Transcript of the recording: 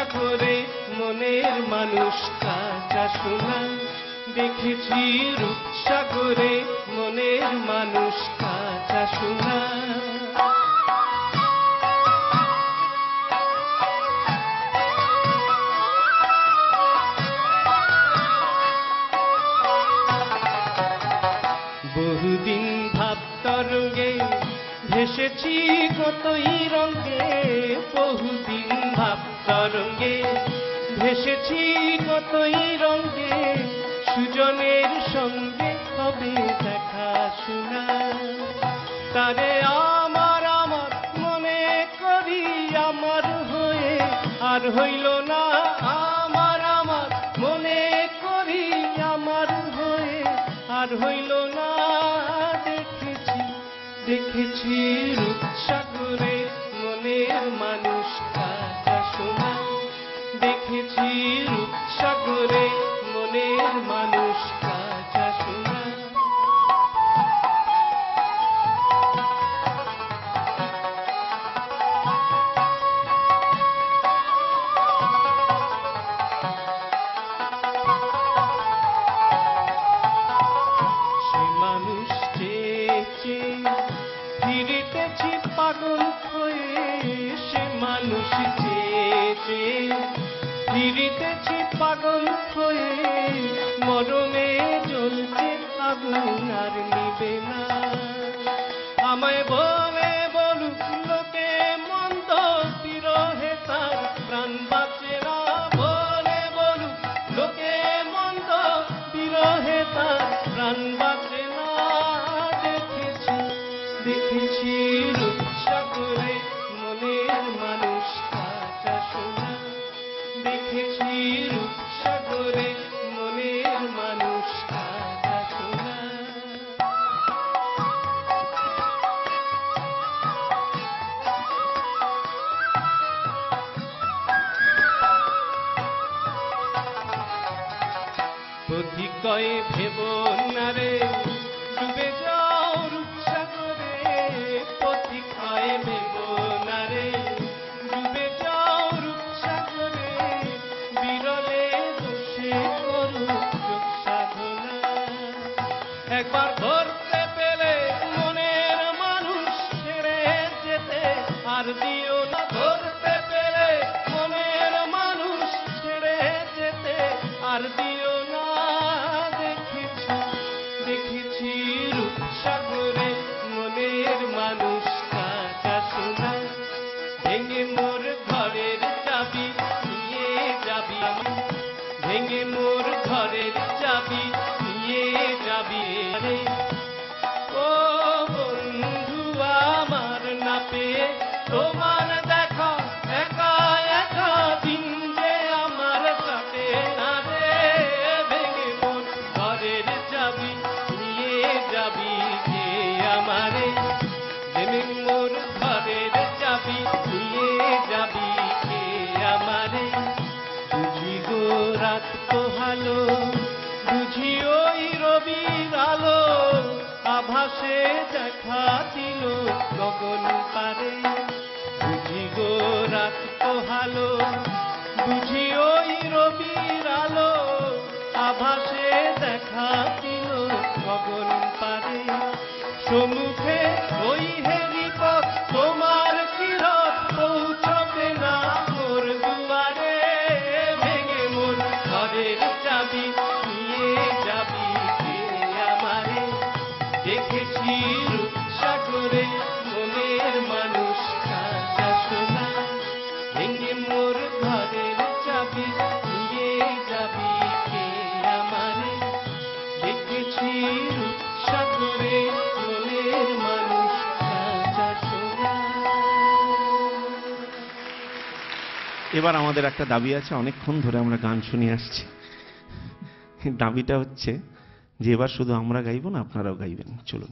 রূপসাগরে মনের মানুষ কাঁচা সোনা। দেখেছি রূপসাগরে মনের মানুষ কাঁচা সোনা। বহুদিন ভাব তরঙ্গে ভেসেছি কতই রঙে, বহুদিন ভাব তরঙ্গে ভেসেছি কতই রঙে। সুজনের সঙ্গে হবে দেখা শোনা, তারে আমার আমার মনে করি আমার হয়ে আর হইল না। আমার আমার মনে করি আমার হয়ে আর হইল না। দেখেছি দেখেছি রূপসাগরে মনের মানুষ কাঁচা সোনা। দেখেছি রূপসাগরে মনের মানুষ কাঁচা সোনা। সে মানুষ চেয়েছে ফিরিতেছি পাগল হয়ে। সে মানুষ চেয়েছে ফিরিতেছি পাগল হয়ে। মরণে জ্বলছে আগুন আর নিবে না। আমায় বলে বলুক লোকে মন্দ, বিরহে তার প্রাণ বাঁচে না। বলে বলুক লোকে মন্দ, বিরহে তার প্রাণ বাঁচে না। দেখেছি দেখেছি রূপসাগরে মনের মানুষ কাঁচা সোনা। দেখেছি রূপসাগরে মনের মানুষ কাঁচা সোনা। পথিকয় ভেব না রে ডুবে যাও রূপসাগরে। পথিকয় ভেব না রে ডুবে যাও রূপসাগরে। বিরলে দোষে করুক যোগ সাধনা। একবার ধরতে পেলে মনের মানুষ ছেড়ে যেতে আর দিও না। ধরতে পেলে মনের মানুষ ছেড়ে যেতে আর দিও না। দেখেছি দেখেছি রূপসাগরে মনের মানুষ কাঁচা সোনা। ভেঙে মোর ঘরের চাবি নিয়ে যাবি, ভেঙে মোর ঘরের চাবি নিয়ে যাবি রে। ও বন্ধু আমার না পেয়ে তোমার দেখা একা একা দিন যে আমার কাটে না রে। ভেঙে মোর ঘরের চাবি নিয়ে যাবি কে আমারে। ভেঙে মোর ঘরের চাবি নিয়ে যাবি কে আমারে। বুঝি গো রাত পোহালো, বুঝি ওই রবির আলো আভাসে দেখা দিল গগন পারে। বুঝি গো রাত পোহালো, বুঝি ওই রবির আলো আভাসে দেখা দিল গগন পারে। সম্মুখে ওই হেলিপথ তোমার চিরত পৌঁছবে না মোর দুয়ারে। ভেঙে মোর ঘরের চাবি নিয়ে যাবি কে আমারে। দেখেছি রূপসাগরে মনের মানুষ কাঁচা সোনা। ভেঙে মোর ঘরের চাবি নিয়ে যাবি কে আমারে। দেখেছি রূপসাগরে মনের মানুষ কাঁচা সোনা। এবার আমাদের একটা দাবি আছে, অনেকক্ষণ ধরে আমরা গান শুনে আসছি। দাবিটা হচ্ছে যে এবার শুধু আমরা গাইব না, আপনারাও গাইবেন। চলুন।